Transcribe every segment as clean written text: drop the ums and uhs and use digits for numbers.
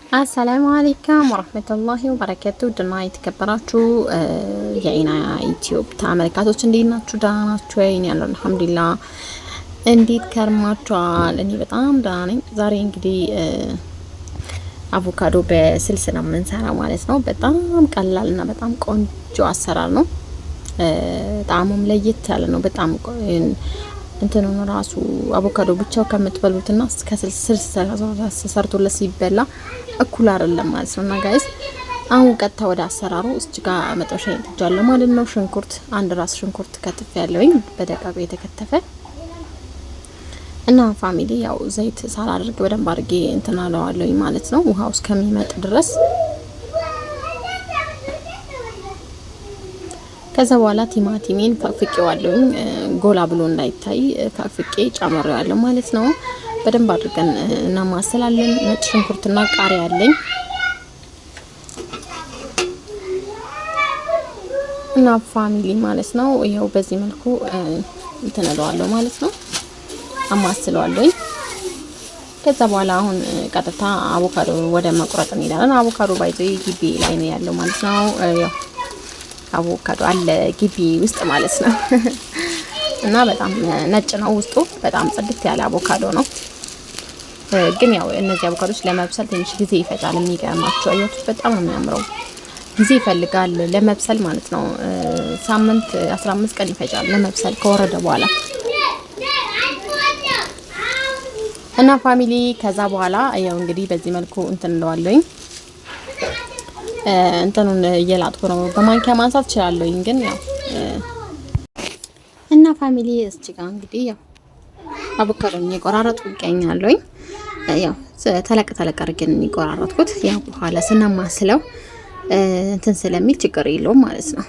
አሰላሙ አለይኩም ወራህመቱላሂ ወበረካቱ ድና የተከበራችሁ የኢና ዩቲዩብ ተመልካቾች እንዴት ናችሁ? ደህና ናችሁ? እኔ ያለው አልሐምዱሊላህ። እንዴት ከርማችኋል? እኔ በጣም ደህና ነኝ። ዛሬ እንግዲህ አቮካዶ በስልስ ነው የምንሰራው ማለት ነው። በጣም ቀላልና በጣም ቆንጆ አሰራር ነው። ጣዕሙም ለየት ያለ ነው። በጣም እንትኑን ራሱ አቮካዶ ብቻው ከምትበሉትና እስከ ስልስ ሰርቶለት ሲበላ እኩል አይደለም ማለት ነውና ጋይስ አሁን ቀጥታ ወደ አሰራሩ እዚህ ጋር መጥበሻ ይጥጃለሁ ማለት ነው። ሽንኩርት አንድ ራስ ሽንኩርት ከትፍ ያለውኝ በደቃቁ የተከተፈ እና ፋሚሊ ያው ዘይት ሳላደርግ በደንብ አድርጌ እንትን አለዋለሁኝ ማለት ነው ውሃው እስከሚመጥ ድረስ። ከዛ በኋላ ቲማቲሜን ፈቅፍቄዋለሁኝ ጎላ ብሎ እንዳይታይ ፈቅፍቄ ጨምሬዋለሁ ማለት ነው። በደንብ አድርገን እናማስላለን። ነጭ ሽንኩርትና ቃሪያ አለኝ እና ፋሚሊ ማለት ነው። ይሄው በዚህ መልኩ እንትን እለዋለሁ ማለት ነው። አማስለዋለሁኝ። ከዛ በኋላ አሁን ቀጥታ አቮካዶ ወደ መቁረጥ እንሄዳለን። አቮካዶ ባይዞ ግቢ ላይ ነው ያለው ማለት ነው። ያው አቮካዶ አለ ግቢ ውስጥ ማለት ነው እና በጣም ነጭ ነው ውስጡ። በጣም ጽድት ያለ አቮካዶ ነው። ግን ያው እነዚህ አቮካዶች ለመብሰል ትንሽ ጊዜ ይፈጃል። የሚገርማችሁ አያችሁ በጣም ነው የሚያምረው። ጊዜ ይፈልጋል ለመብሰል ማለት ነው። ሳምንት 15 ቀን ይፈጃል ለመብሰል ከወረደ በኋላ እና ፋሚሊ ከዛ በኋላ ያው እንግዲህ በዚህ መልኩ እንትን እንደዋለኝ እንትኑን እየላጥኩ ነው። በማንኪያ ማንሳት እችላለሁኝ ግን ያው እና ፋሚሊ እዚህ ጋር እንግዲህ ያው አቮካዶን እየቆራረጥኩ ይገኛለሁኝ። ያው ተለቅ አድርገን እየቆራረጥኩት ያው በኋላ ስናማስለው እንትን ስለሚል ችግር የለውም ማለት ነው።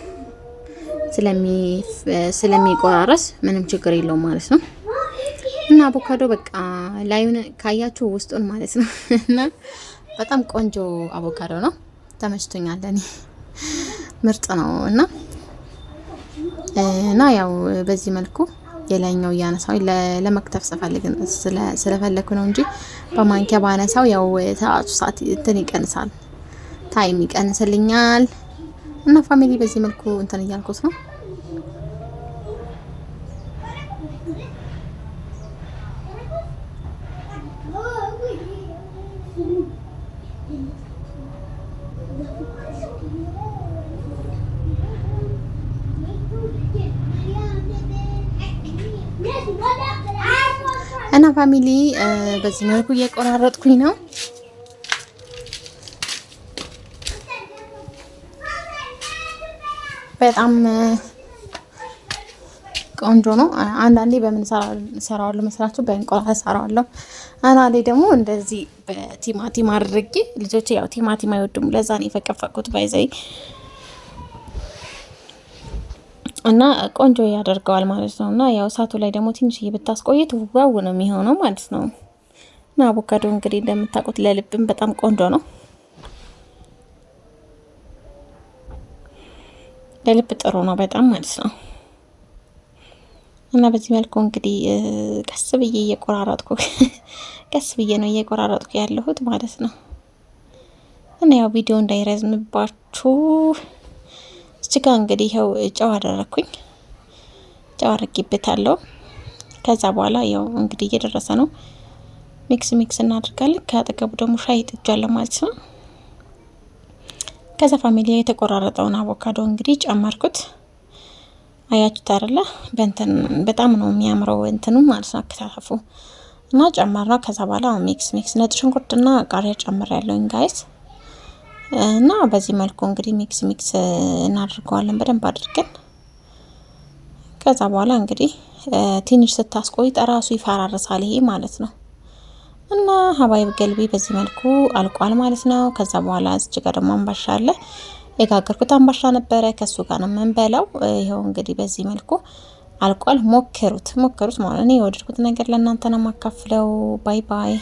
ስለሚቆራረስ ምንም ችግር የለውም ማለት ነው። እና አቮካዶ በቃ ላዩን ካያችሁ ውስጡን ማለት ነው እና በጣም ቆንጆ አቮካዶ ነው። ተመችቶኛል። እኔ ምርጥ ነው እና ያው በዚህ መልኩ የላይኛው ያነሳው ለመክተፍ ስለፈለኩ ነው እንጂ በማንኪያ ባነሳው ያው ሰዓት እንትን ይቀንሳል፣ ታይም ይቀንስልኛል። እና ፋሚሊ በዚህ መልኩ እንትን እያልኩት ነው። እና ፋሚሊ በዚህ መልኩ እየቆራረጥኩኝ ነው። በጣም ቆንጆ ነው። አንዳንዴ በምን ሰራዋለሁ መስላችሁ? በእንቁላል ሰራዋለሁ። አንዳንዴ ደግሞ እንደዚህ በቲማቲም አድርጌ ልጆቼ ያው ቲማቲም አይወዱም፣ ለዛ ነው የፈቀፈቁት ባይዘይ እና ቆንጆ ያደርገዋል ማለት ነው። እና ያው እሳቱ ላይ ደግሞ ትንሽዬ ብታስቆይት ዋው ነው የሚሆነው ማለት ነው። እና አቮካዶ እንግዲህ እንደምታውቁት ለልብም በጣም ቆንጆ ነው፣ ለልብ ጥሩ ነው በጣም ማለት ነው። እና በዚህ መልኩ እንግዲህ ቀስ ብዬ ነው እየቆራረጥኩ ያለሁት ማለት ነው። እና ያው ቪዲዮ እንዳይረዝምባችሁ እዚህ ጋር እንግዲህ ይኸው ጨው አደረኩኝ። ጨው አድርጌበታለሁ። ከዛ በኋላ ያው እንግዲህ እየደረሰ ነው። ሚክስ እናደርጋለን። ከአጠገቡ ደግሞ ሻይ ጥጃለሁ ማለት ነው። ከዛ ፋሚሊ የተቆራረጠውን አቮካዶ እንግዲህ ጨመርኩት። አያችሁት አይደለ? በጣም ነው የሚያምረው እንትኑ ማለት ነው አከታተፉ እና ጨመርነው። ከዛ በኋላ ሚክስ ነጭ ሽንኩርትና ቃሪያ ጨምሬያለሁኝ ጋይስ። እና በዚህ መልኩ እንግዲህ ሚክስ እናደርገዋለን በደንብ አድርገን። ከዛ በኋላ እንግዲህ ትንሽ ስታስቆይ ራሱ ይፈራርሳል ይሄ ማለት ነው። እና ሀባይብ ገልቢ በዚህ መልኩ አልቋል ማለት ነው። ከዛ በኋላ እዚህ ጋር ደግሞ አምባሻ አለ። የጋገርኩት አምባሻ ነበረ፣ ከሱ ጋር ነው የምንበላው። ይሄው እንግዲህ በዚህ መልኩ አልቋል። ሞክሩት ማለት ነው። የወደድኩት ነገር ለእናንተ ነው የማካፍለው። ባይ ባይ።